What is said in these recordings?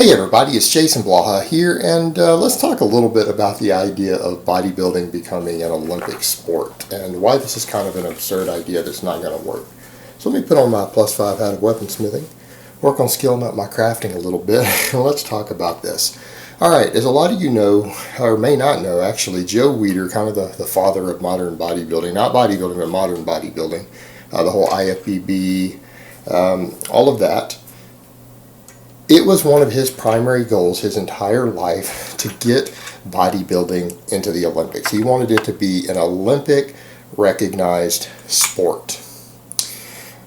Hey everybody, it's Jason Blaha here, and let's talk a little bit about the idea of bodybuilding becoming an Olympic sport and why this is kind of an absurd idea that's not going to work. So let me put on my +5 hat of weaponsmithing, work on skilling up my crafting a little bit, and let's talk about this. Alright, as a lot of you know, or may not know actually, Joe Weider, kind of the father of modern bodybuilding, not bodybuilding but modern bodybuilding, the whole IFBB, all of that. It was one of his primary goals his entire life to get bodybuilding into the Olympics. He wanted it to be an Olympic recognized sport.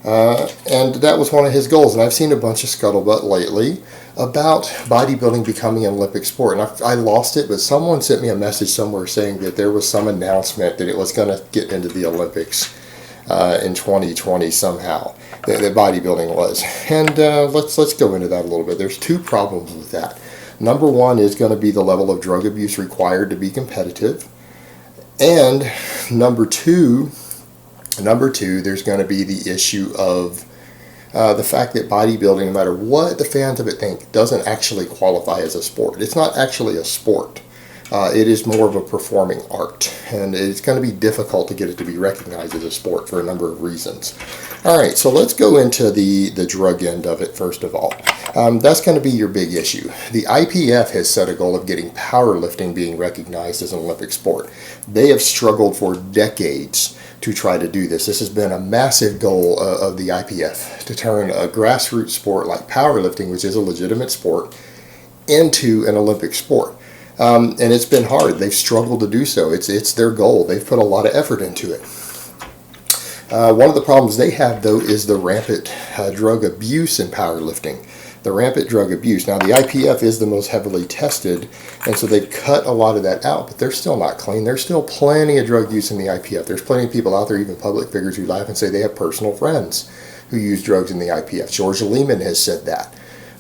And that was one of his goals. And I've seen a bunch of scuttlebutt lately about bodybuilding becoming an Olympic sport. And I lost it, but someone sent me a message somewhere saying that there was some announcement that it was going to get into the Olympics in 2020 somehow, that bodybuilding was. And let's go into that a little bit. There's two problems with that. Number one is going to be the level of drug abuse required to be competitive. And number two, there's going to be the issue of the fact that bodybuilding, no matter what the fans of it think, doesn't actually qualify as a sport. It's not actually a sport. It is more of a performing art, and it's going to be difficult to get it to be recognized as a sport for a number of reasons. Alright, so let's go into the drug end of it first of all. That's going to be your big issue. The IPF has set a goal of getting powerlifting being recognized as an Olympic sport. They have struggled for decades to try to do this. This has been a massive goal of the IPF, to turn a grassroots sport like powerlifting, which is a legitimate sport, into an Olympic sport. And it's been hard. They've struggled to do so. It's their goal. They've put a lot of effort into it. One of the problems they have, though, is the rampant drug abuse in powerlifting. The rampant drug abuse. Now, the IPF is the most heavily tested, and so they've cut a lot of that out, but they're still not clean. There's still plenty of drug use in the IPF. There's plenty of people out there, even public figures, who laugh and say they have personal friends who use drugs in the IPF. George Lehman has said that.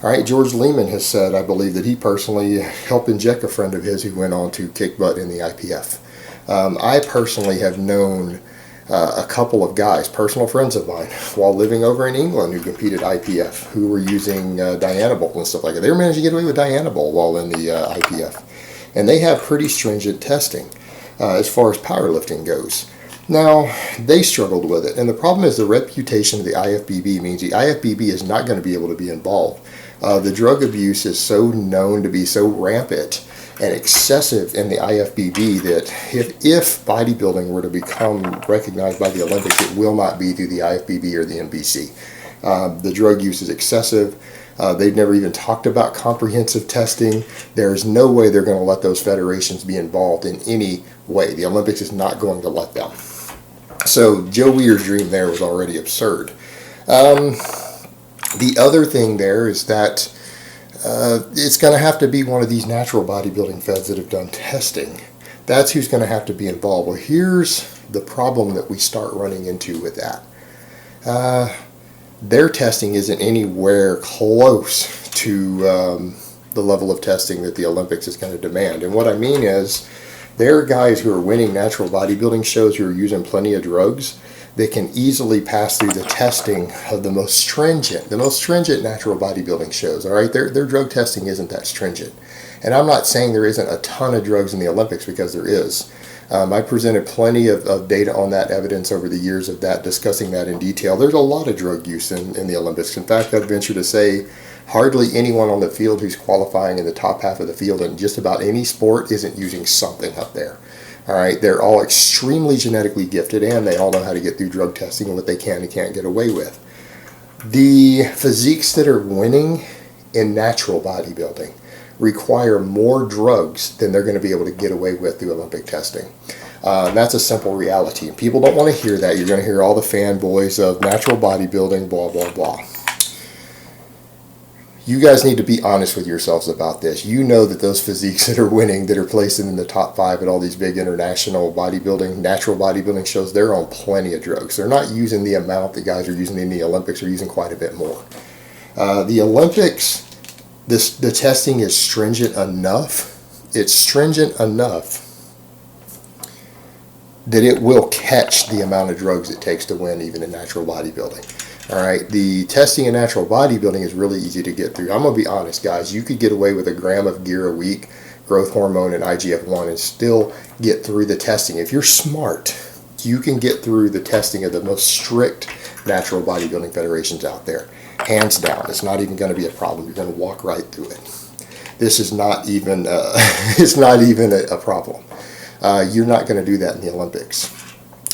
All right, George Lehman has said, I believe, that he personally helped inject a friend of his who went on to kick butt in the IPF. I personally have known a couple of guys, personal friends of mine, while living over in England, who competed IPF, who were using Dianabol and stuff like that. They were managing to get away with Dianabol while in the IPF. And they have pretty stringent testing as far as powerlifting goes. Now, they struggled with it. And the problem is the reputation of the IFBB means the IFBB is not going to be able to be involved. The drug abuse is so known to be so rampant and excessive in the IFBB that if bodybuilding were to become recognized by the Olympics, it will not be through the IFBB or the NBC. The drug use is excessive. They've never even talked about comprehensive testing. There's no way they're going to let those federations be involved in any way. The Olympics is not going to let them. So Joe Weider's dream there was already absurd. The other thing there is that it's going to have to be one of these natural bodybuilding feds that have done testing. That's who's going to have to be involved. Well, here's the problem that we start running into with that. Their testing isn't anywhere close to the level of testing that the Olympics is going to demand. And what I mean is, there are guys who are winning natural bodybuilding shows who are using plenty of drugs that can easily pass through the testing of the most stringent natural bodybuilding shows. All right, their drug testing isn't that stringent, and I'm not saying there isn't a ton of drugs in the Olympics, because there is. I presented plenty of data on that, evidence over the years of that, discussing that in detail. There's a lot of drug use in the Olympics. In fact, I'd venture to say hardly anyone on the field who's qualifying in the top half of the field in just about any sport isn't using something up there. All right, they're all extremely genetically gifted, and they all know how to get through drug testing and what they can and can't get away with. The physiques that are winning in natural bodybuilding require more drugs than they're going to be able to get away with through Olympic testing. That's a simple reality. And people don't want to hear that. You're going to hear all the fanboys of natural bodybuilding, blah, blah, blah. You guys need to be honest with yourselves about this. You know that those physiques that are winning, that are placing in the top 5 at all these big international bodybuilding, natural bodybuilding shows, they're on plenty of drugs. They're not using the amount that guys are using in the Olympics. They're using quite a bit more. The Olympics, the testing is stringent enough. It's stringent enough that it will catch the amount of drugs it takes to win, even in natural bodybuilding. All right, the testing in natural bodybuilding is really easy to get through. I'm going to be honest, guys. You could get away with a gram of gear a week, growth hormone and IGF-1, and still get through the testing. If you're smart, you can get through the testing of the most strict natural bodybuilding federations out there. Hands down. It's not even going to be a problem. You're going to walk right through it. This is not even it's not even a problem. You're not going to do that in the Olympics.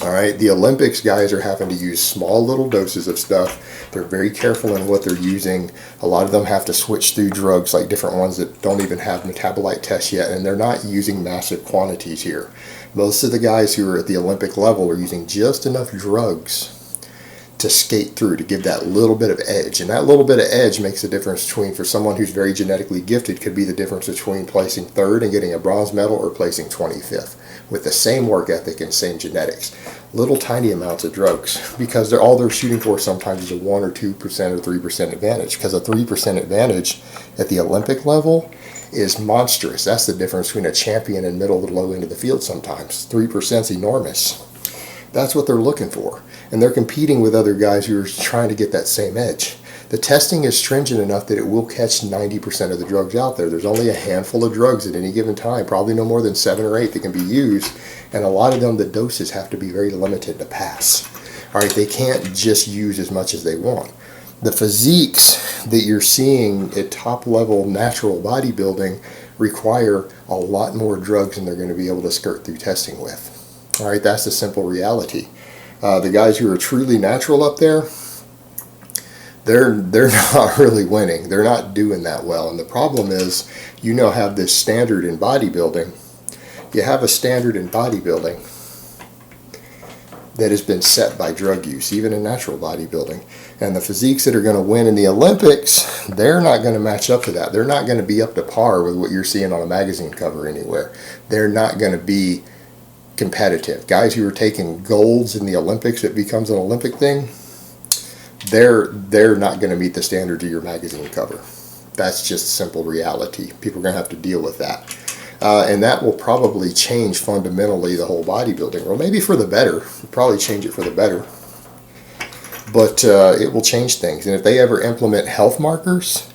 All right, the Olympics guys are having to use small little doses of stuff. They're very careful in what they're using. A lot of them have to switch through drugs, like different ones that don't even have metabolite tests yet, and they're not using massive quantities here. Most of the guys who are at the Olympic level are using just enough drugs to skate through, to give that little bit of edge. And that little bit of edge makes the difference between, for someone who's very genetically gifted, could be the difference between placing third and getting a bronze medal or placing 25th with the same work ethic and same genetics. Little tiny amounts of drugs, because all they're shooting for sometimes is a 1 or 2% or 3% advantage, because a 3% advantage at the Olympic level is monstrous. That's the difference between a champion and middle to low end of the field sometimes. 3% is enormous. That's what they're looking for. And they're competing with other guys who are trying to get that same edge. The testing is stringent enough that it will catch 90% of the drugs out there. There's only a handful of drugs at any given time, probably no more than 7 or 8 that can be used. And a lot of them, the doses have to be very limited to pass. All right, they can't just use as much as they want. The physiques that you're seeing at top level natural bodybuilding require a lot more drugs than they're going to be able to skirt through testing with. All right, that's the simple reality. The guys who are truly natural up there, they're not really winning. They're not doing that well. And the problem is, you now have this standard in bodybuilding. You have a standard in bodybuilding that has been set by drug use, even in natural bodybuilding. And the physiques that are going to win in the Olympics, they're not going to match up to that. They're not going to be up to par with what you're seeing on a magazine cover anywhere. They're not going to be competitive. Guys who are taking golds in the Olympics, it becomes an Olympic thing, they're not going to meet the standards of your magazine cover. That's just simple reality. People are going to have to deal with that. And that will probably change fundamentally the whole bodybuilding world. Maybe for the better. It'll probably change it for the better. But it will change things. And if they ever implement health markers,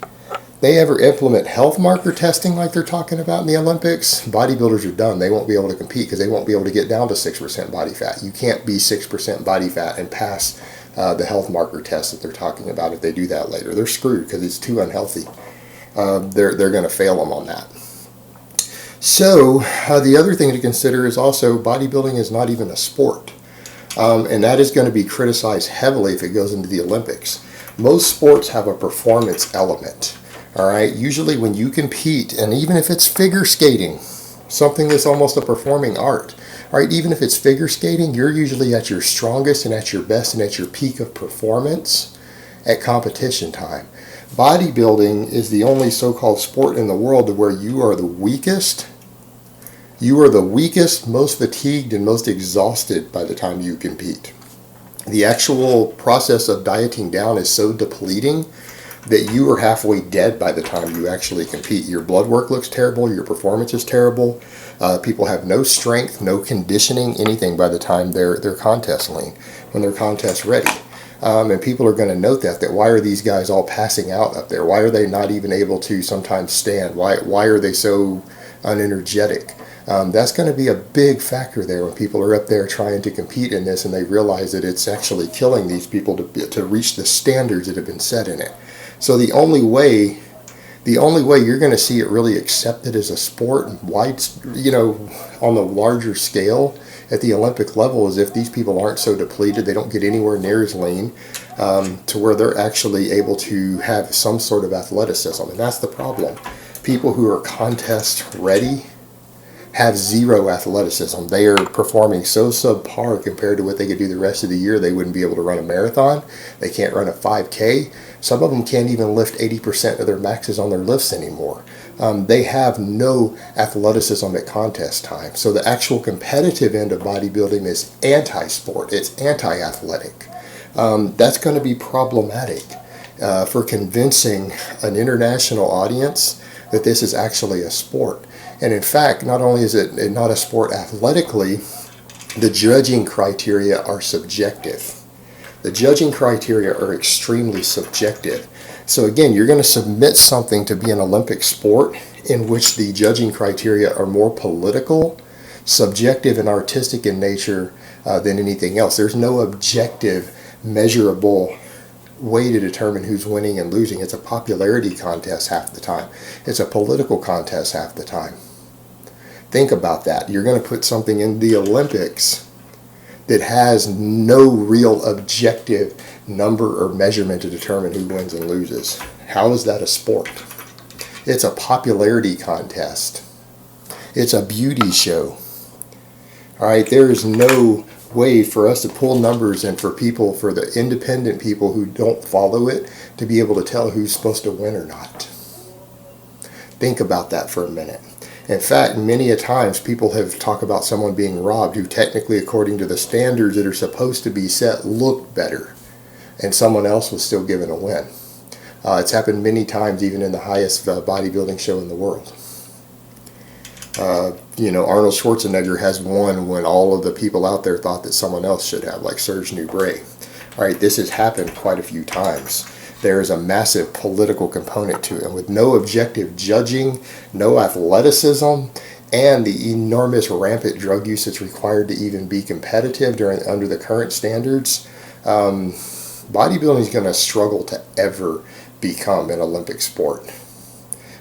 health marker testing like they're talking about in the Olympics, bodybuilders are done. They won't be able to compete because they won't be able to get down to 6% body fat. You can't be 6% body fat and pass the health marker test that they're talking about. If they do that later, they're screwed because it's too unhealthy. They're going to fail them on that. So the other thing to consider is also bodybuilding is not even a sport. And that is going to be criticized heavily if it goes into the Olympics. Most sports have a performance element. All right, usually when you compete, and even if it's figure skating, something that's almost a performing art, all right, even if it's figure skating, you're usually at your strongest and at your best and at your peak of performance at competition time. Bodybuilding is the only so-called sport in the world where you are the weakest. You are the weakest, most fatigued, and most exhausted by the time you compete. The actual process of dieting down is so depleting that you are halfway dead by the time you actually compete. Your blood work looks terrible. Your performance is terrible. People have no strength, no conditioning, anything by the time they're contest lean, when they're contest ready. And people are going to note that why are these guys all passing out up there? Why are they not even able to sometimes stand? Why are they so unenergetic? That's going to be a big factor there when people are up there trying to compete in this and they realize that it's actually killing these people to reach the standards that have been set in it. So the only way you're going to see it really accepted as a sport, on the larger scale at the Olympic level, is if these people aren't so depleted, they don't get anywhere near as lean, to where they're actually able to have some sort of athleticism. And that's the problem. People who are contest ready have zero athleticism. They are performing so subpar compared to what they could do the rest of the year. They wouldn't be able to run a marathon. They can't run a 5K. Some of them can't even lift 80% of their maxes on their lifts anymore. They have no athleticism at contest time. So the actual competitive end of bodybuilding is anti-sport. It's anti-athletic. That's going to be problematic for convincing an international audience that this is actually a sport. And in fact, not only is it not a sport athletically, the judging criteria are subjective. The judging criteria are extremely subjective. So again, you're going to submit something to be an Olympic sport in which the judging criteria are more political, subjective, and artistic in nature than anything else. There's no objective, measurable way to determine who's winning and losing. It's a popularity contest half the time. It's a political contest half the time. Think about that. You're going to put something in the Olympics that has no real objective number or measurement to determine who wins and loses. How is that a sport? It's a popularity contest. It's a beauty show. All right, there is no way for us to pull numbers and for the independent people who don't follow it, to be able to tell who's supposed to win or not. Think about that for a minute. In fact, many a times people have talked about someone being robbed who technically, according to the standards that are supposed to be set, looked better, and someone else was still given a win. It's happened many times, even in the highest bodybuilding show in the world. Arnold Schwarzenegger has won when all of the people out there thought that someone else should have, like Serge Nubret. All right, this has happened quite a few times. There is a massive political component to it, and with no objective judging, no athleticism, and the enormous rampant drug use that's required to even be competitive under the current standards, bodybuilding is going to struggle to ever become an Olympic sport.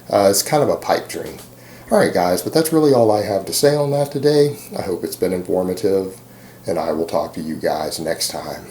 It's kind of a pipe dream. Alright guys, but that's really all I have to say on that today. I hope it's been informative, and I will talk to you guys next time.